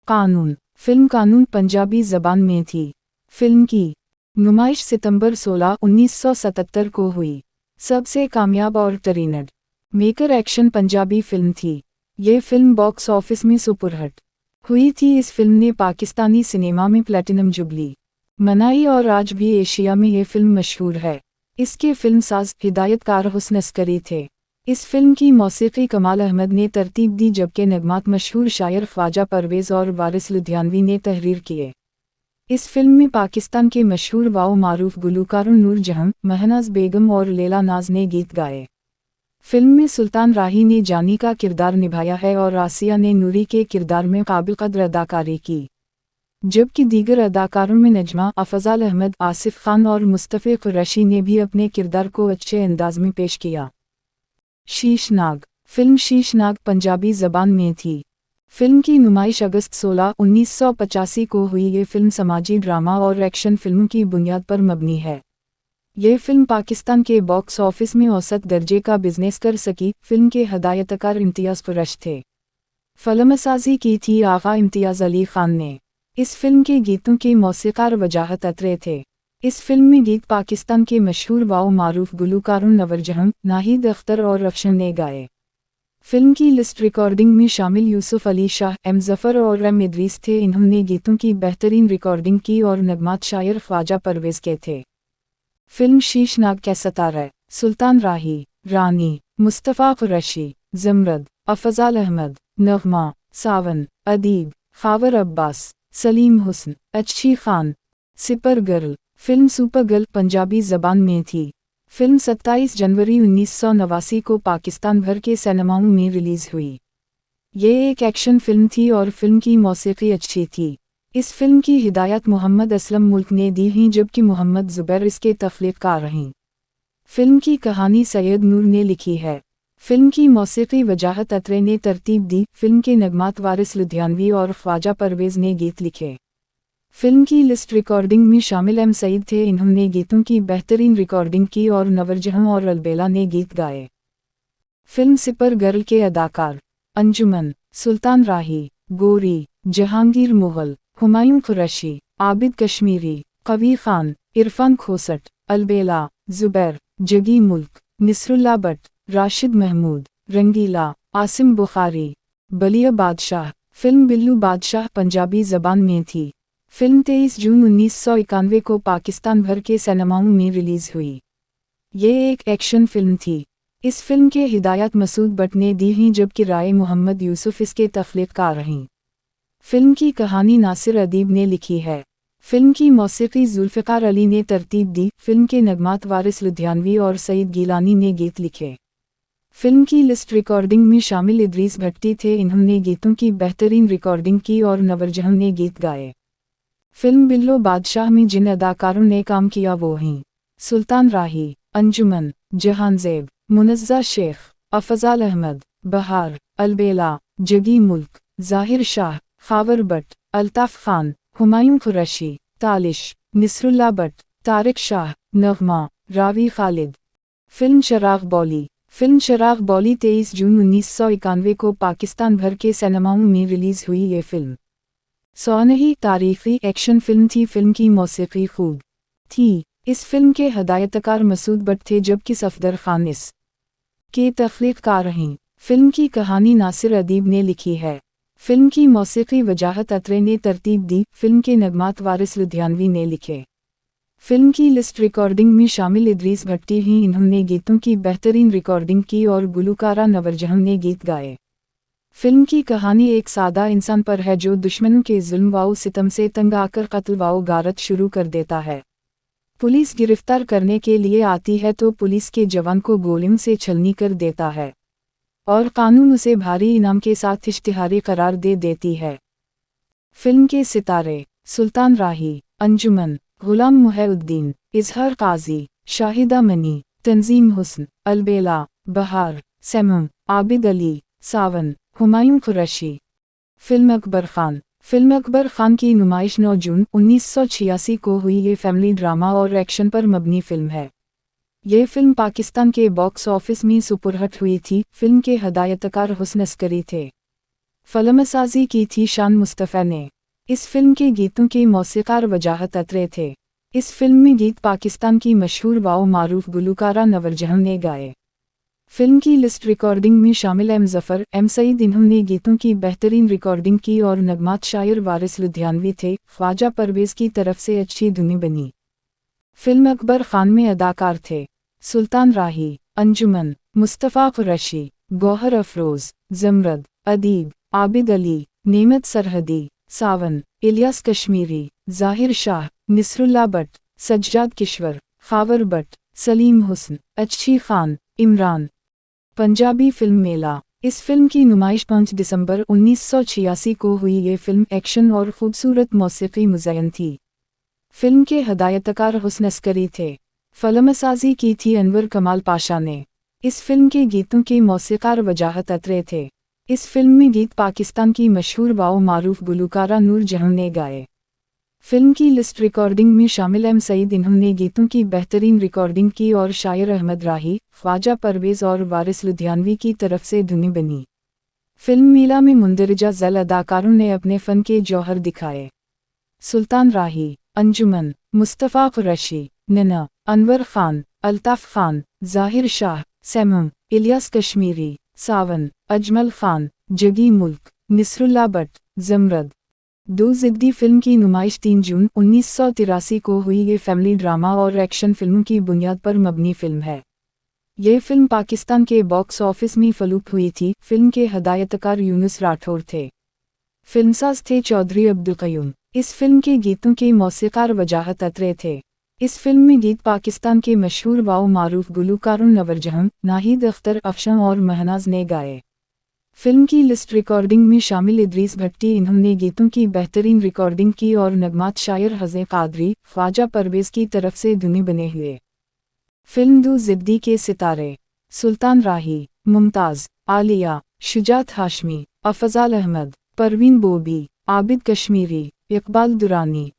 कानून। फिल्म कानून पंजाबी ज़बान में थी। फिल्म की नुमाइश सितंबर 16, 1977 को हुई। सबसे कामयाब और टरीनड मेकर एक्शन पंजाबी फिल्म थी। ये फिल्म बॉक्स ऑफिस में सुपरहिट हुई थी। इस फिल्म ने पाकिस्तानी सिनेमा में प्लैटिनम जुबली मनाई और आज भी एशिया में ये फिल्म मशहूर है। इसके फिल्मसाज हिदायतकार हुस्न अस्करी थे। इस फिल्म की मौसीकी कमाल अहमद ने तरतीब दी, जबकि नगमात मशहूर शायर ख्वाजा परवेज़ और वारिस लुधियानवी ने तहरीर किए। इस फिल्म में पाकिस्तान के मशहूर वाओ मारूफ गुलकारों नूर जहां, महनाज बेगम और लैला नाज ने गीत गाए। फिल्म में सुल्तान राही ने जानी का किरदार निभाया है और आसिया ने नूरी के किरदार में काबिल कदर अदाकारी की, जबकि दीगर अदाकारों में नजमा, अफजाल अहमद, आसिफ खान और मुस्तफ़ा कुरैशी ने भी अपने किरदार को अच्छे अंदाज में पेश किया। शीशनाग। फिल्म शीशनाग पंजाबी ज़बान में थी। फिल्म की नुमाइश अगस्त 16, 1985 को हुई। ये फिल्म समाजी ड्रामा और एक्शन फिल्मों की बुनियाद पर मबनी है। ये फिल्म पाकिस्तान के बॉक्स ऑफिस में औसत दर्जे का बिजनेस कर सकी। फिल्म के हदायतकार इम्तियाज़ कुरैश थे। फिल्मसाजी की थी आगा इम्तियाज़ अली खान ने। इस फिल्म के गीतों के मौसीकार वजाहत अतरे थे। इस फिल्म में गीत पाकिस्तान के मशहूर वाओ मारूफ गुलकारों नवरजहां, नाहिद अख्तर और अफशन ने गाए। फिल्म की लिस्ट रिकॉर्डिंग में शामिल यूसुफ अली शाह, एम जफ़र और एम इदरीस थे। इन्होंने गीतों की बेहतरीन रिकॉर्डिंग की और नगमात शायर ख्वाजा परवेज़ के थे। फिल्म शीशनाग के सितारे सुल्तान राही, रानी, मुस्तफ़ा कुरैशी, ज़मरद, अफजाल अहमद, नगमा, सावन, अदीब, खावर अब्बास, सलीम हुस्न, अच्छी Khan. Sipper girl. Film super girl Punjabi ज़बान में थी। फिल्म 27 जनवरी 1989 को पाकिस्तान भर के सिनेमाओं में रिलीज़ हुई। ये एक एक्शन फिल्म थी और फिल्म की मौसीकी अच्छी थी। इस फिल्म की हिदायत मोहम्मद असलम मुल्क ने दी हैं, जबकि मोहम्मद ज़ुबैर इसके तख्लीक़कार रहीं। फिल्म की कहानी सैयद नूर ने लिखी है। फिल्म की मौसीकी वजाहत अतरे ने तरतीब दी। फिल्म के नगमात वारिस लुधियानवी और ख्वाजा परवेज़ ने गीत लिखे। फिल्म की लिस्ट रिकॉर्डिंग में शामिल एम सईद थे। इन्होंने गीतों की बेहतरीन रिकॉर्डिंग की और नवरजहां और अलबेला ने गीत गाए। फिल्म सिपर गर्ल के अदाकार अंजुमन, सुल्तान राही, गोरी, जहांगीर मुगल, हुमायूं कुरैशी, आबिद कश्मीरी, कवी खान, इरफान खोसट, अलबेला, ज़ुबैर, जगी मुल्क, निसरुल्ला बट, राशिद महमूद, रंगीला, आसिम बुखारी, बलिया बादशाह। फिल्म बिल्लू बादशाह पंजाबी ज़बान में थी। फिल्म 23 जून 1991 को पाकिस्तान भर के सिनेमाओं में रिलीज़ हुई। ये एक एक्शन फिल्म थी। इस फिल्म के हिदायत मसूद बट ने दी हैं, जबकि राय मोहम्मद यूसुफ इसके तख्लीक़कार रहीं। फिल्म की कहानी नासिर अदीब ने लिखी है। फिल्म की मौसीकी जुल्फ़िकार अली ने तरतीब दी। फिल्म के नगमात वारिस लुधियानवी और सईद गिलानी ने गीत लिखे। फिल्म की लिस्ट रिकॉर्डिंग में शामिल इदरीस भट्टी थे। इन्होंने गीतों की बेहतरीन रिकॉर्डिंग की और नवरजहां ने गीत गाए। फिल्म बिल्लो बादशाह में जिन अदाकारों ने काम किया वो हैं सुल्तान राही, अंजुमन, जहांज़ेब, मुनज़्ज़ा शेख, अफजाल अहमद, बहार, अलबेला, जगी मुल्क, ज़ाहिर शाह, खावर बट, अल्ताफ़ खान, हुमायूं कुरैशी, तालिश, निसरुल्ला बट, तारिक शाह, नगमा, रावी खालिद। फिल्म चराग़ बौली। फिल्म चराग़ बौली 23 जून 1991 को पाकिस्तान भर के सिनेमाओं में रिलीज़ हुई। ये फिल्म सोनही तारीख़ी एक्शन फिल्म थी। फिल्म की मौसीकी खूब थी। इस फिल्म के हदायतकार मसूद बट थे, जबकि सफदर खान इस के तख्लीक़कार रहीं। फिल्म की कहानी नासिर अदीब ने लिखी है। फिल्म की मौसीकी वजाहत अतरे ने तरतीब दी। फिल्म के नगमात वारिस लुधियानवी ने लिखे। फिल्म की लिस्ट रिकॉर्डिंग में शामिल इदरीस भट्टी हैं। इन्होंने गीतों की बेहतरीन रिकॉर्डिंग की और गुलकारा नवरजहां ने गीत गाए। फिल्म की कहानी एक सादा इंसान पर है जो दुश्मनों के जुल्म व सितम से तंग आकर कत्ल व गारत शुरू कर देता है। पुलिस गिरफ्तार करने के लिए आती है तो पुलिस के जवान को गोलियों से छलनी कर देता है और कानून उसे भारी इनाम के साथ इश्तिहारी करार दे देती है। फिल्म के सितारे सुल्तान राही, अंजुमन, गुलाम मुहिउद्दीन, इजहार काजी, शाहिदा मनी, तंजीम हुस्न, अलबेला, बहार, सैमम, आबिद अली, सावन, हुमायूं कुरैशी। फिल्म अकबर खान। फिल्म अकबर खान की नुमाइश 9 जून 1986 को हुई। ये फैमिली ड्रामा और एक्शन पर मबनी फिल्म है। ये फिल्म पाकिस्तान के बॉक्स ऑफिस में सुपरहिट हुई थी। फिल्म के हदायतकार हुस्न अस्करी थे। फिल्मसाजी की थी शान मुस्तफ़ा ने। इस फिल्म के गीतों के मौसीकार वजाहत अतरे थे। इस फिल्म में गीत पाकिस्तान की मशहूर वाओ मारूफ गुलकारा नवरजहान ने गाए। फिल्म की लिस्ट रिकॉर्डिंग में शामिल एम ज़फ़र, एम सईद इन्होंने गीतों की बेहतरीन रिकॉर्डिंग की और नगमात शायर वारिस लुधियानवी थे। ख्वाजा परवेज़ की तरफ से अच्छी धुनी बनी। फिल्म अकबर खान में अदाकार थे सुल्तान राही, अंजुमन, मुस्तफ़ा कुरैशी, गौहर अफरोज़, ज़मरद, अदीब, आबिद अली, नेमत सरहदी, सावन, इलियास कश्मीरी, ज़ाहिर शाह, निसरुल्लाह बट, सज्जाद किश्वर, खावर बट, सलीम हुस्न, अच्छी खान, इमरान। पंजाबी फिल्म मेला। इस फिल्म की नुमाइश 5 दिसंबर 1986 को हुई। ये फिल्म एक्शन और खूबसूरत मौसीकी मुज़य्यन थी। फिल्म के हदायतकार हुस्न अस्करी थे। फिल्मसाजी की थी अनवर कमाल पाशा ने। इस फिल्म के गीतों के मौसीकार वजाहत अतरे थे। इस फिल्म में गीत पाकिस्तान की मशहूर वाओ मारूफ गुलकारा नूर जहां ने गाए। फिल्म की लिस्ट रिकॉर्डिंग में शामिल एम सईद इन्होंने गीतों की बेहतरीन रिकॉर्डिंग की और शायर अहमद राही, ख्वाजा परवेज़ और वारिस लुधियानवी की तरफ से धुनी बनी। फिल्म मेला में मुंदरजा ज़ैल अदाकारों ने अपने फ़न के जौहर दिखाए। सुल्तान राही, अंजुमन, मुस्तफ़ा कुरैशी, नना, अनवर खान, अल्ताफ़ खान, ज़ाहिर शाह, सैमम, इलियास कश्मीरी, सावन, अजमल खान, जगी मुल्क, निसरुल्लाह बट, ज़मरद। दो ज़िद्दी फिल्म की नुमाइश 3 जून 1983 को हुई। ये फैमिली ड्रामा और एक्शन फिल्मों की बुनियाद पर मबनी फिल्म है। ये फिल्म पाकिस्तान के बॉक्स ऑफिस में फ्लॉप हुई थी। फिल्म के हदायतकार यूनुस राठौर थे। फिल्मसाज थे चौधरी अब्दुल क़य्यूम। इस फिल्म के गीतों के मौसीकार वजाहत अतरे थे। इस फिल्म में गीत पाकिस्तान के मशहूर वाओ मारूफ गुलकारों नवरजहां, नाहिद अख्तर अफशा और महनाज ने गाए। फिल्म की लिस्ट रिकॉर्डिंग में शामिल इदरीस भट्टी इन्होंने गीतों की बेहतरीन रिकॉर्डिंग की और नगमात शायर हज़े कादरी, ख्वाजा परवेज़ की तरफ से धुनी बने हुए। फिल्म दो ज़िद्दी के सितारे सुल्तान राही, मुमताज़, आलिया, शुजात हाशमी, अफज़ाल अहमद, परवीन बोबी, आबिद कश्मीरी, इकबाल दुरानी,